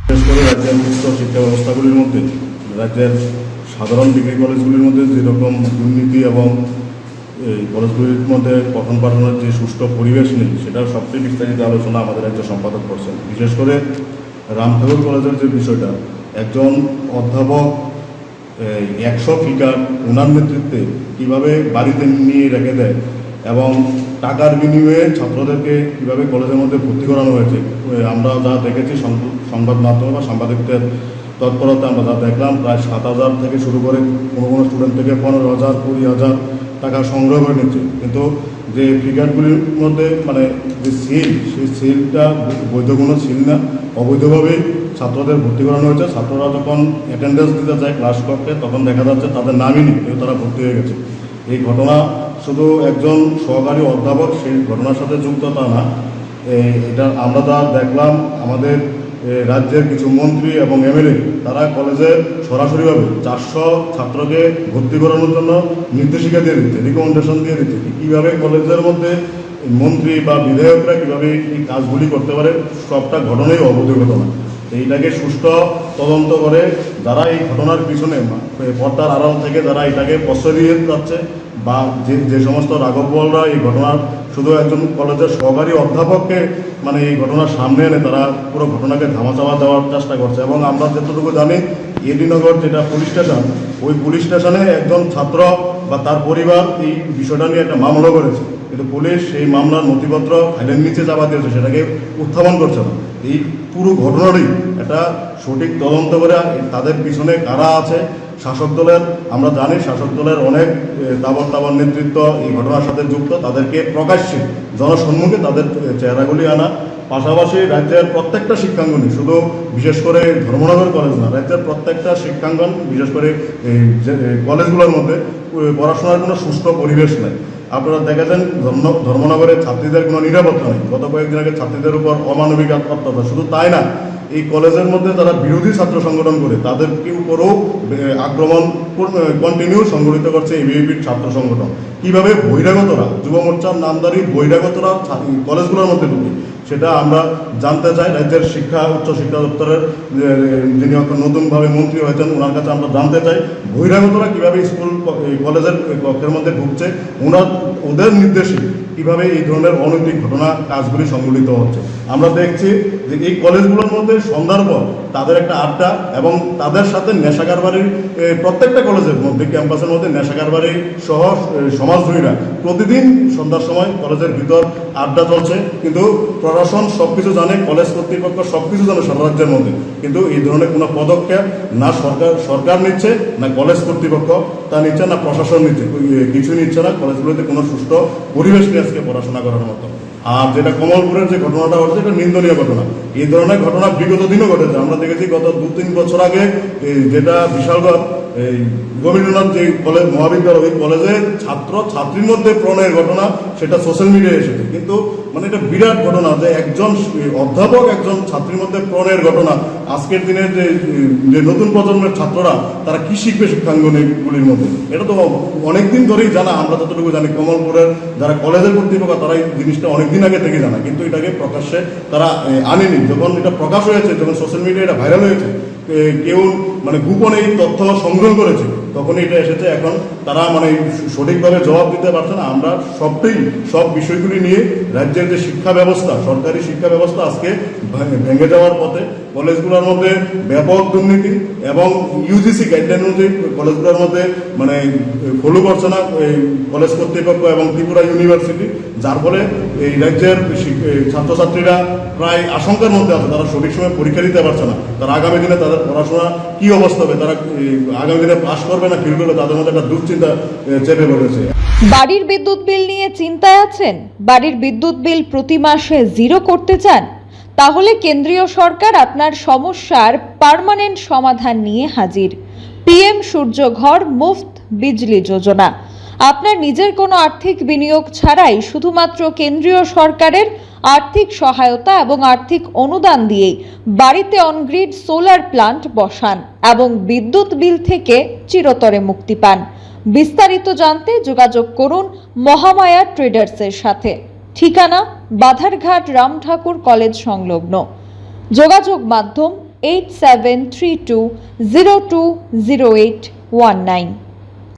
বিশেষ করে রাজ্যের উচ্চ শিক্ষা ব্যবস্থাগুলির মধ্যে রাজ্যের সাধারণ ডিগ্রি কলেজগুলির মধ্যে যেরকম দুর্নীতি এবং এই কলেজগুলির মধ্যে পঠন পাঠনের যে সুষ্ঠু পরিবেশ নেই, সেটার সবচেয়ে বিস্তারিত আলোচনা আমাদের একজন সম্পাদক করছেন। বিশেষ করে রামঠাকুর কলেজের যে বিষয়টা, একজন অধ্যাপক 100 ফিকার ওনার নেতৃত্বে কীভাবে বাড়িতে নিয়ে রেখে দেয় এবং টাকার বিনিময়ে ছাত্রদেরকে কীভাবে কলেজের মধ্যে ভর্তি করানো হয়েছে, আমরা যা দেখেছি সংবাদ মাধ্যমে বা সাংবাদিকদের তৎপরতা আমরা যা দেখলাম, প্রায় 7,000 থেকে শুরু করে কোনো কোনো স্টুডেন্ট থেকে 15,000 20,000 টাকা সংগ্রহ করে নিচ্ছে। কিন্তু যে ফিগারগুলির মধ্যে মানে যে সিল, সেই সিলটা বৈধ কোনো সিল না, অবৈধভাবেই ছাত্রদের ভর্তি করানো হয়েছে। ছাত্ররা যখন অ্যাটেন্ডেন্স দিতে যায় ক্লাস কক্ষে, তখন দেখা যাচ্ছে তাদের নামই নেই, কিন্তু তারা ভর্তি হয়ে গেছে। এই ঘটনা শুধু একজন সহকারী অধ্যাপক সেই ঘটনার সাথে যুক্ত তা না, এটা আমরা যা দেখলাম আমাদের রাজ্যের কিছু মন্ত্রী এবং এমএলএ তারা কলেজে সরাসরিভাবে 400 ছাত্রকে ভর্তি করানোর জন্য নির্দেশিকা দিয়ে দিচ্ছে, রিকমেন্ডেশন দিয়ে দিচ্ছে কীভাবে কলেজের মধ্যে মন্ত্রী বা বিধায়করা কীভাবে এই কাজগুলি করতে পারে। সবটা ঘটনাই অবৈধ ঘটনা। এইটাকে সুষ্ঠু তদন্ত করে যারা এই ঘটনার পিছনে পর্দার আড়াল থেকে যারা এটাকে প্রশ্রয় দিয়ে যাচ্ছে বা যে সমস্ত রাঘববলরা এই ঘটনার শুধু একজন কলেজের সহকারী অধ্যাপককে মানে এই ঘটনার সামনে এনে তারা পুরো ঘটনাকে ধামাচাপা দেওয়ার চেষ্টা করছে। এবং আমরা যতটুকু জানি, এডিনগর যেটা পুলিশ স্টেশন, ওই পুলিশ স্টেশনে একজন ছাত্র বা তার পরিবার এই বিষয়টা নিয়ে একটা মামলা করেছে, কিন্তু পুলিশ সেই মামলার নথিপত্র ফাইলের নিচে চাপা দিয়েছে, সেটাকে উত্থাপন করছে না। এই পুরো ঘটনারই একটা সঠিক তদন্ত করে তাদের পিছনে কারা আছে। শাসক দলের আমরা জানি, শাসক দলের অনেক তাবর নেতৃত্ব এই ঘটনার সাথে যুক্ত, তাদেরকে প্রকাশ্যে জনসম্মুখে তাদের চেহারাগুলি আনা, পাশাপাশি রাজ্যের প্রত্যেকটা শিক্ষাঙ্গনে, শুধু বিশেষ করে ধর্মনগর কলেজ না, রাজ্যের প্রত্যেকটা শিক্ষাঙ্গন বিশেষ করে কলেজগুলোর মধ্যে পড়াশোনার কোনো সুষ্ঠু পরিবেশ নেই। আপনারা দেখেছেন ধর্মনগরের ছাত্রীদের কোনো নিরাপত্তা নেই। গত কয়েকদিন আগে ছাত্রীদের উপর অমানবিক অত্যাচার। শুধু তাই না, এই কলেজের মধ্যে তারা বিরোধী ছাত্র সংগঠন করে তাদেরকে উপরও আক্রমণ কন্টিনিউ সংগঠিত করছে এবিভিপির ছাত্র সংগঠন। কীভাবে বহিরাগতরা, যুব মোর্চার নামধারী বহিরাগতরা কলেজগুলোর মধ্যে ঢুকে, সেটা আমরা জানতে চাই। রাজ্যের উচ্চ শিক্ষা দপ্তরের যিনি নতুনভাবে মন্ত্রী হয়েছেন, ওনার কাছে আমরা জানতে চাই বহিরাগতরা কীভাবে স্কুল কলেজের কক্ষের মধ্যে ঢুকছে, ওদের নির্দেশে কীভাবে এই ধরনের অনৈতিক ঘটনা কাজগুলি সংঘটিত হচ্ছে। আমরা দেখছি যে এই কলেজগুলোর মধ্যে সন্ধ্যার পর তাদের একটা আড্ডা এবং তাদের সাথে নেশাগার বাড়ির প্রত্যেকটা কলেজের মধ্যে ক্যাম্পাসের মধ্যে নেশাগার বাড়ি সহ সমাজদ্রোহীরা প্রতিদিন সন্ধ্যার সময় কলেজের ভিতর আড্ডা চলছে। কিন্তু প্রশাসন সব কিছু জানে, কলেজ কর্তৃপক্ষ সব কিছু জানে সারা রাজ্যের মধ্যে, কিন্তু এই ধরনের কোনো পদক্ষেপ না সরকার নিচ্ছে, না কলেজ কর্তৃপক্ষ তা নিচ্ছে, না প্রশাসন নিচ্ছে, কিছুই নিচ্ছে না। কলেজগুলোতে কোনো সুষ্ঠু পরিবেশ নিয়ে আজকে পড়াশোনা করার মতো। আর যেটা কমলপুরের যে ঘটনাটা ঘটেছে, এটা নিন্দনীয় ঘটনা। এই ধরনের ঘটনা বিগত দিনও ঘটেছে। আমরা দেখেছি গত 2-3 বছর আগে যেটা বিশালগড় এই রবীন্দ্রনাথ যে কলেজ মহাবিদ্যালয়, ওই কলেজে ছাত্রীর মধ্যে প্রণয়ের ঘটনা, সেটা সোশ্যাল মিডিয়ায় এসেছে। কিন্তু মানে এটা বিরাট ঘটনা যে একজন অধ্যাপক একজন ছাত্রীর মধ্যে প্রণয়ের ঘটনা। আজকের দিনে যে নতুন প্রজন্মের ছাত্ররা তারা কি শিখবে শিক্ষাঙ্গনগুলির মধ্যে, এটা তো অনেকদিন ধরেই জানা। আমরা যতটুকু জানি কমলপুরের যারা কলেজের কর্তৃপক্ষ তারা এই জিনিসটা অনেকদিন আগে থেকে জানা, কিন্তু এটাকে প্রকাশ্যে তারা আনেনি। যখন এটা প্রকাশ হয়েছে, যখন সোশ্যাল মিডিয়ায় এটা ভাইরাল হয়েছে, কেউ মানে গোপনে এই তথ্য সংগ্রহ করেছে, তখনই এটা এসেছে। এখন তারা মানে সঠিকভাবে জবাব দিতে পারছে না। আমরা সব বিষয়গুলি নিয়ে রাজ্যের যে শিক্ষা ব্যবস্থা, সরকারি শিক্ষা ব্যবস্থা আজকে ভেঙে যাওয়ার পথে। কলেজগুলোর মধ্যে ব্যাপক দুর্নীতি এবং ইউজিসি গাইডলাইন অনুযায়ী কলেজগুলোর মধ্যে মানে ফলো করছে না এই কলেজ কর্তৃপক্ষ এবং ত্রিপুরা ইউনিভার্সিটি, যার ফলে এই রাজ্যের ছাত্রছাত্রীরা প্রায় আশঙ্কার মধ্যে আছে। তারা সঠিক সময় পরীক্ষা দিতে পারছে না। তারা আগামী দিনে তাদের পড়াশোনা কী অবস্থা হবে, তারা আগামী দিনে পাস করবে না ফেল করবে, তাদের মধ্যে একটা দুশ্চিন্তা চেপে পড়েছে। বাড়ির বিদ্যুৎ বিল নিয়ে চিন্তায় আছেন? বাড়ির বিদ্যুৎ বিল প্রতি মাসে 0 করতে চান? তাহলে কেন্দ্রীয় সরকার আপনার সমস্যার পার্মানেন্ট সমাধান নিয়ে হাজির। পিএম সূর্য ঘর মুফত বিজলি যোজনা। আপনার নিজের কোনো আর্থিক বিনিয়োগ ছাড়াই শুধুমাত্র কেন্দ্রীয় সরকারের আর্থিক সহায়তা এবং আর্থিক অনুদান দিয়েই বাড়িতে অনগ্রিড সোলার প্লান্ট বসান এবং বিদ্যুৎ বিল থেকে চিরতরে মুক্তি পান। বিস্তারিত জানতে যোগাযোগ করুন মহামায়া ট্রেডার্সের সাথে। ঠিকানা বাধারঘাট রামঠাকুর কলেজ সংলগ্ন। যোগাযোগ মাধ্যম 8732020819।